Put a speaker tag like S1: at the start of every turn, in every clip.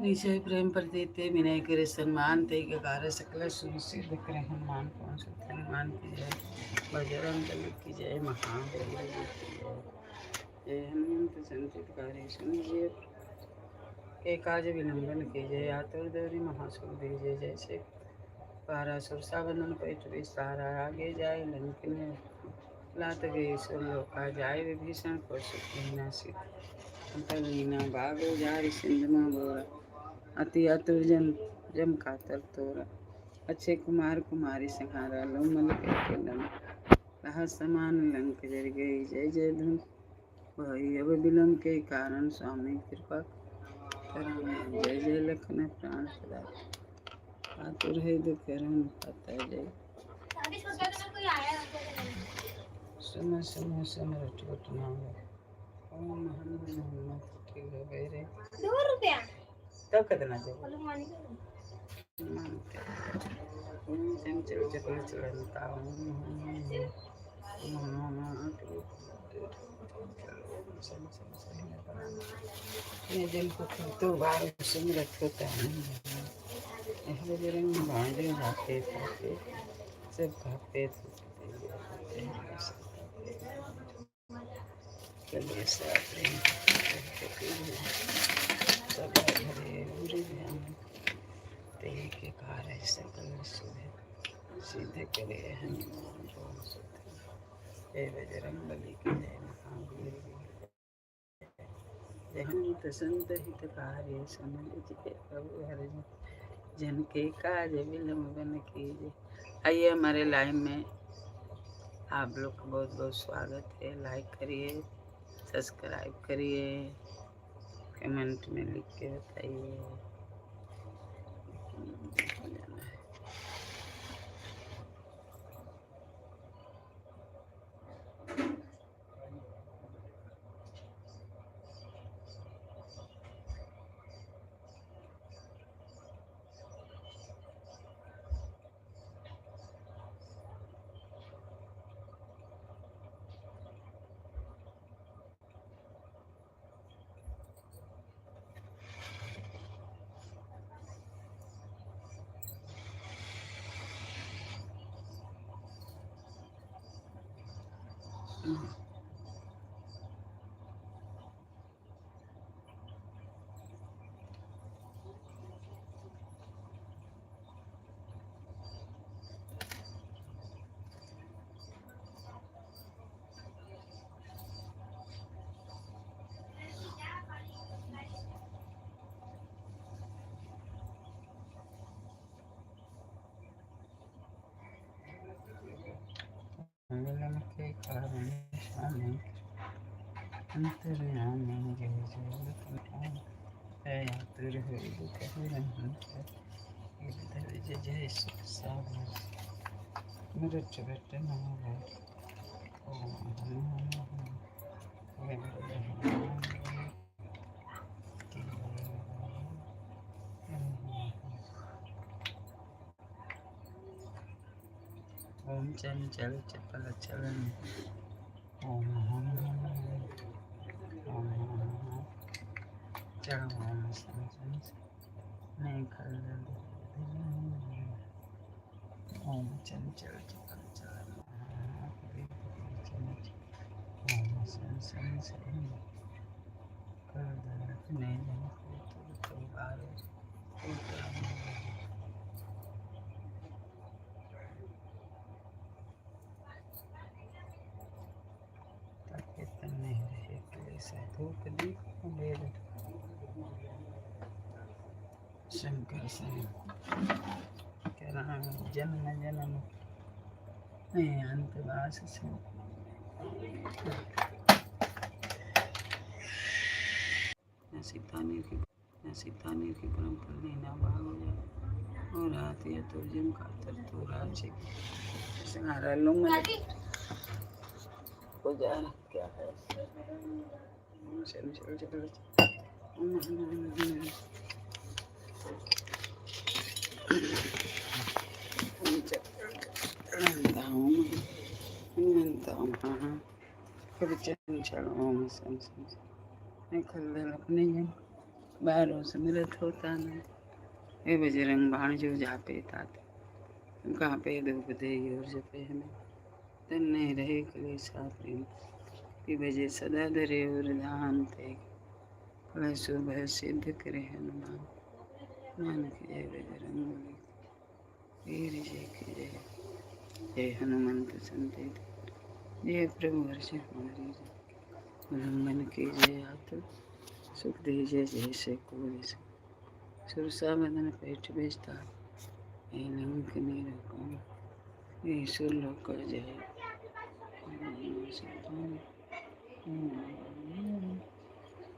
S1: निश्चय प्रेम प्रतीते विनय करे सम्मान ते के कार्य सकल सुनिश्चित करे हनुमान कौन सा हनुमान की जय बजरंग बली की जय महावीर की जय जय हनुमंत संचितकारी सुनिए के काज विलंबन की जय आतुर दौरी महासुर जय जय से पारा सुरसा बंधन पैठ विस्तारा आगे जाए लंकिन लात गई सुर लोका जाए विभीषण को सुख नासित अंतलीना बागो जारी सिंधमा बोरा अति अतुर जम कातर तोरा अच्छे कुमार कुमारी संहारा लो मल के लंक रहा समान लंक जर गई जय जय धन वही अब विलंब के कारण स्वामी कृपा करण जय जय लखन प्राण सदा आतुर है दुखरन पता जय सुम सुम सुम रट रट नाम ओम हनुमत ठीक है बेरे ₹2 तब कितना चाहिए चंचल चपल चलता जल को तो बार सुमरत होता है बजरंग भांडे जाते थे सब खाते चलिए सब हरे बुरे तेरे के कार्य सकल सिद्ध करे हनुमान कौन जय बजरंग बली की जय महावीर जय हनुमत संत हितकारी सुन लीजिए प्रभु हरि जन के काज विलंबन कीजिए। आइए हमारे लाइव में आप लोग का बहुत बहुत स्वागत है। लाइक करिए, सब्सक्राइब करिए, कमेंट में लिख के बताइए। विलंब के कारण स्वामी अंतर्यामी जय जय लखन आतुर है दुखहरण जय जय सुख सागर मृत बट नाम ओम चंचल चपल चलन ओम चरण नहीं खल ओम चंचल चपल चलन ओम सन सन कर नहीं तो बार धूप दीप वेद शंकर से जन्म जन्म में अंतवास से सीताने की परंपरा लेना भाग हो जाए और आती है तो जिम खातर तो राज्य संहारा लूंगा हो जा क्या है चलो चलो चलो ओम हाँ कभी चंचल ओम सम सम खलदल अपने जन बारों से मिलत होता न ए बजरंग बाण जो जापे तात कापे धूप दे और जपे हमें तन नहीं रहे कलेसा प्रेम कि बजे सदा धरे और धाम ते कल सुबह सिद्ध करे हनुमान मन की जय बजरंग बली वीर जय की जय जय हनुमंत संत जय प्रभु हर्ष हमारी उल्लंघन की जय आतु सुख दीजिए जैसे कोई सुरसा बदन पेट बेचता ये लंक निरकम ईश्वर लोक कर जय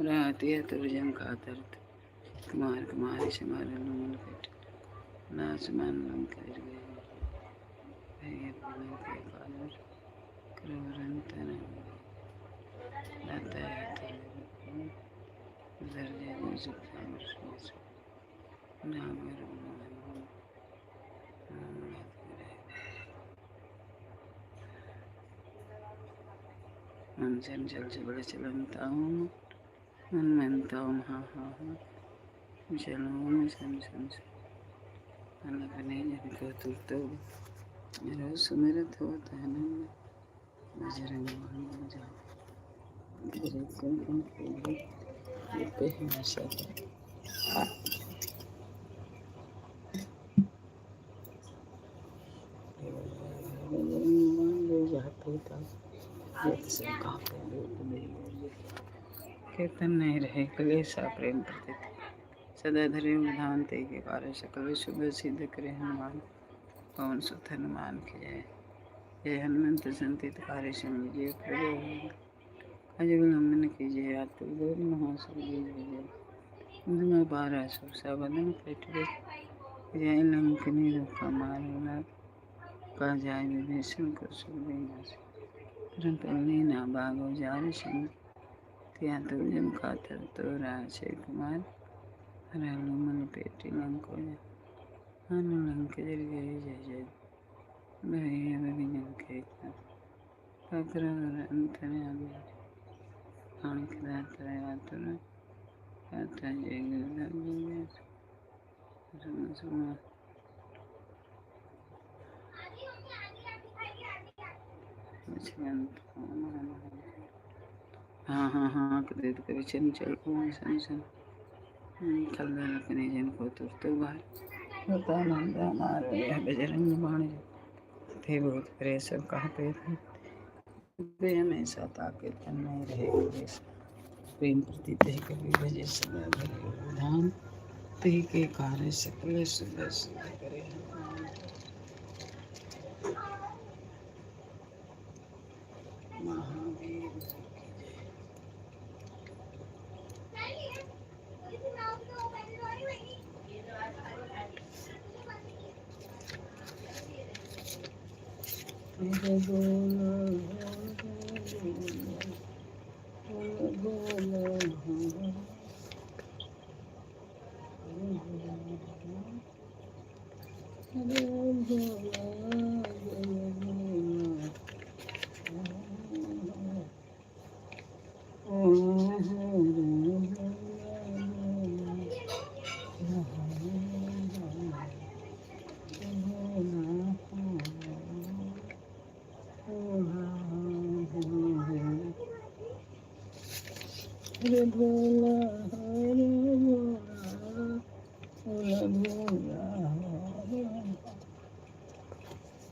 S1: रातिया तुरजम का तरत कुमार कुमारी समार लंगन पेट नाचमान लंक कर गए भैया पुनः के कालर क्रोरंतन लाता है तेरे दर्जे मुझे नागर मन चंचल से बड़े चलता हूँ मन मनता हूँ हाँ हाँ हाँ चलो सन सन अलग नहीं जिनको तू तो मेरा सुमिरत होता है ना बजरंग बन जा तेरे संग पे हमेशा कीर्तन नहीं रहे कलेसा प्रेम करते थे सदा धरे उधान ते के कार्य सकल शुभ सिद्ध करे हनुमान पवन सुत हनुमान की जय जय हनुमंत संतित कार्य समझ जय प्रभु अजगुलम्बन की जय आतुल महासुर जय जय बारह सुरसा बदन पेट जय लंकनी रुका मारोला का जाय विभीषण को सुरदेना तुरंत उन्हें ना बागो जार संग ત્યાં તો જેમ ખાતર તો રાશે કુમાર હરાલો મને પેટી લંકો આનો લંક જરી ગઈ જય જય ભાઈ બધી લંકે પકર અંતરે આવ્યા આંખ દાતરે આતુર આતા જય ગુરુ સમા हाँ हाँ हाँ कभी कभी चंचल सन सन कलर अपने जन को तुरतो बार होता नंदा मारो यह बजरंग बाण थे बहुत करे सब कहा पे थे हमेशा ताके तन नहीं रहे प्रेम प्रति ते कभी भजे सदा भरे धाम ते के कार्य सकल सुबह सुबह करे महावीर हरे भोला हरे भोला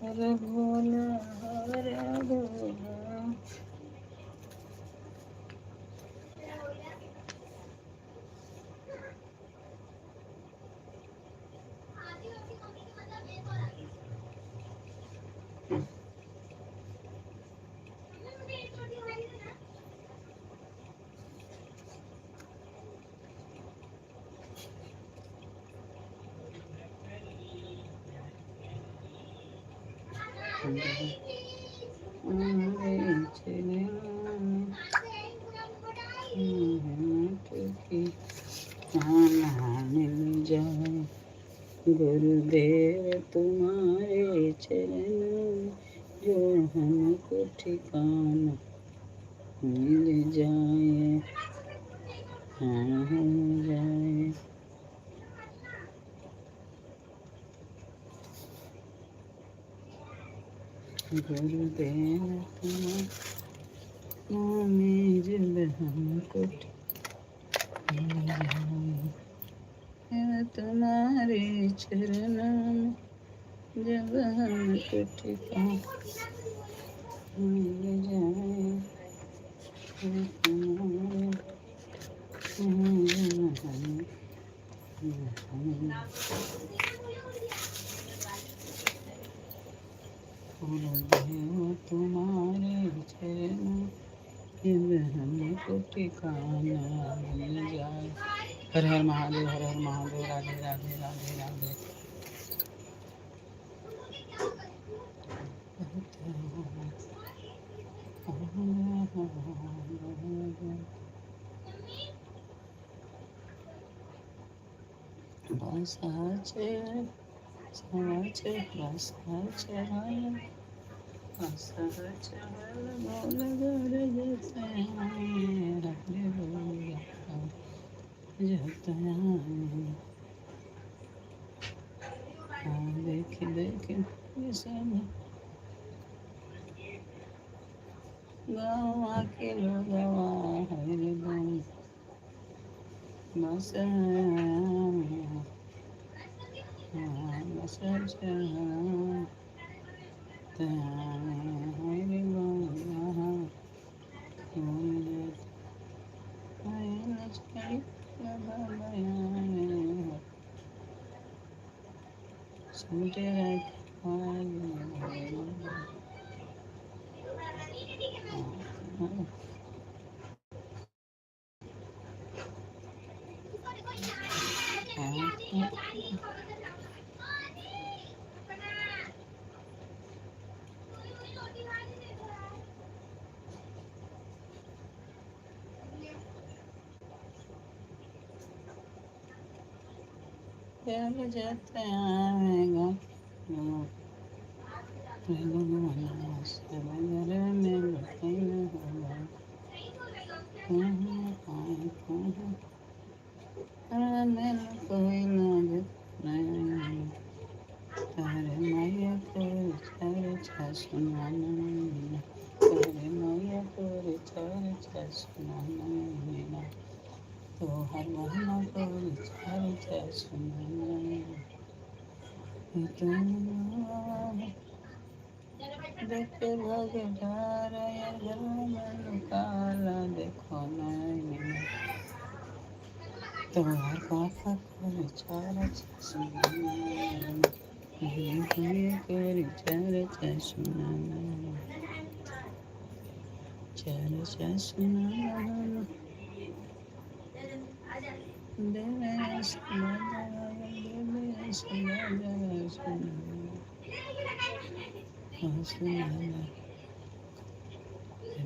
S1: हरे भोला हरे भोला मिल जाए गुरुदेव तुम्हारे चरण जो हमको ठिकाना मिल जाए, हाँ हो जाए। गुरुदेव तुम्हारे जब हमको मिल जाए, तुम्हारे चरणों में जब हमको ठिकाना मिल जाए, तुम्हारे गुरुदेव तुम्हारे चरणों जब हमको ठिकाना मिल जाए। हर हर महादेव, हर हर महादेव। राधे राधे राधे राधे। बसाचे सवाचे बसाचे बसाचे बोल गरजते हरे बोल जते देख देख सब गाँव के लोग हरे बोल बस बसाचे हरे बोल चल जाते आएगा समंदर में लुटाना होगा। कोई ना तारे मैया को चार सुनाना, तारे मैया को चार सुनाना, तो हर महीना को चार सुनाना। देख भग डारा या घर में लुकाला देखो नहीं, तो हर पापा को चार सुनाना, चार सुनाना, चार सुनाना। देवे सुनाना, देवे सुनाना, सुनाना।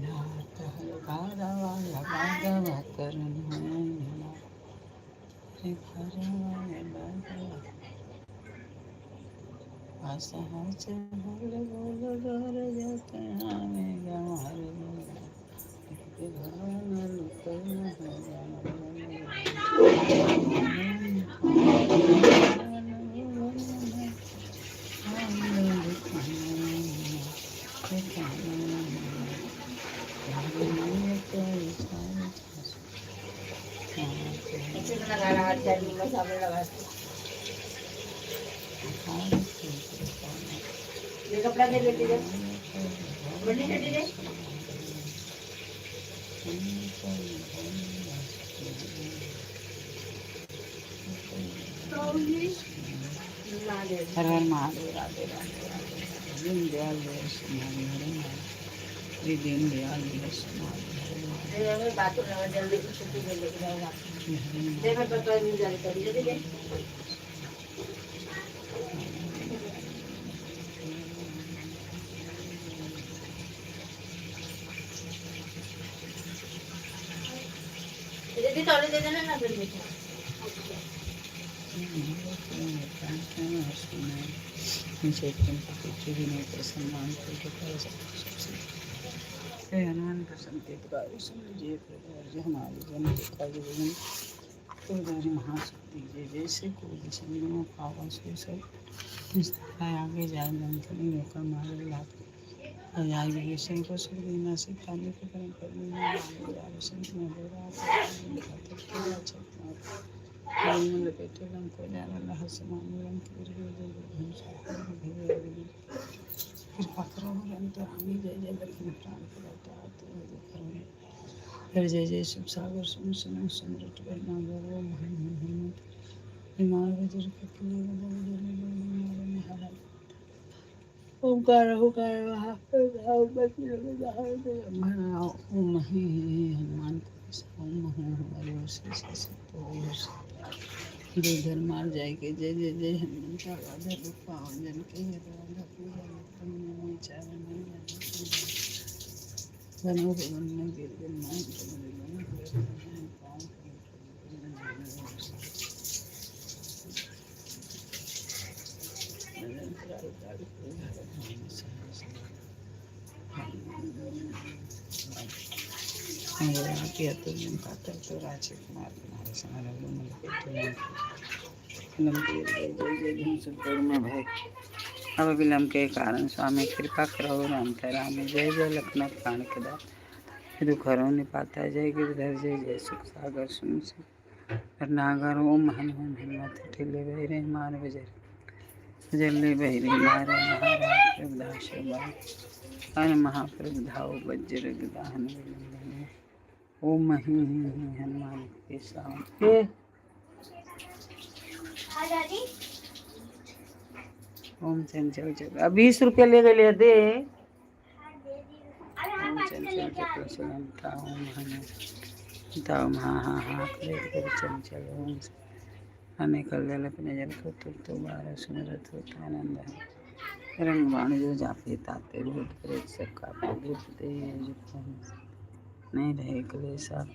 S1: नाथ हलकारावा लगावा करना है, रे करवा लगावा। आशा से बोल बोल घर जाते हमें गंवार बोल, के घर में लुकना
S2: कपड़ा दे बेटी दे बड़ी बेटी दे
S1: हर हर महादेव। राधे राधे राधे। दीन दयाल समाधि हरे महादेव, दीन दयाल समाधि
S2: बात जल्दी छुट्टी ले लेके जाऊंगा दे मैं पता नहीं जाने करी दे दीदी तौले दे देना ना फिर बेटा।
S1: नीचे प्रेम को पीछे भी नहीं कर सम्मान करके कर सकते हे हनुमान प्रसन्न हितकारी सुन लीजिए प्रभु जो हमारे जन के कार्य भजन प्रभु महाशक्ति जय जैसे कोई संगमों पावन से सब निष्ठाएं आगे जाए मंथनी होकर मारे लाभ अजाय विवेशन को सुख देना से काली के परम करना संत में हो रहा निर्मल पेटे लंग को जाना लह समान लंग कृपा करो निरंतर हमें जय जय लक्ष्मी प्राण करता हर जय जय शिव सागर सुन सुन समृत करना गौरव महान विमान वज्र के किले ओंकार ओंकार ओम मही हनुमान ओम हमारे इधर मार जाएंगे जय जय जय हनुमान का राधा रूप पावन के राधा पूजा में चारण नहीं बनो भवन में गिरगिर मान किया तो उनका तो राजकुमार तुम्हारे समारोह में भय अब विलम्ब के कारण स्वामी कृपा करो राम राम जय जय लखनऊ प्राण के दात दुख हरो निपाता जय गिरधर जय जय सुख सागर सुन नागर ओम हनुमान हनुमत ठिले बहिरे मार विजय जल्ले बहिरे मारे महाराज प्रभुदास हर महाप्रभु धाव वज्र दाहन ओम मही हनुमान के सामने ओम चंचल चल अब 20 रुपया ले गए दे ओम चंचल चक्रशलम ताओ ताओ हाँ कर चंचल ओम अनेक कल्याण अपने जल को तो बारह सुमरत होता आनंद है रंग बाण जो जाते ताते भूत प्रेत सबका भूत दे नहीं रहे कलेश आप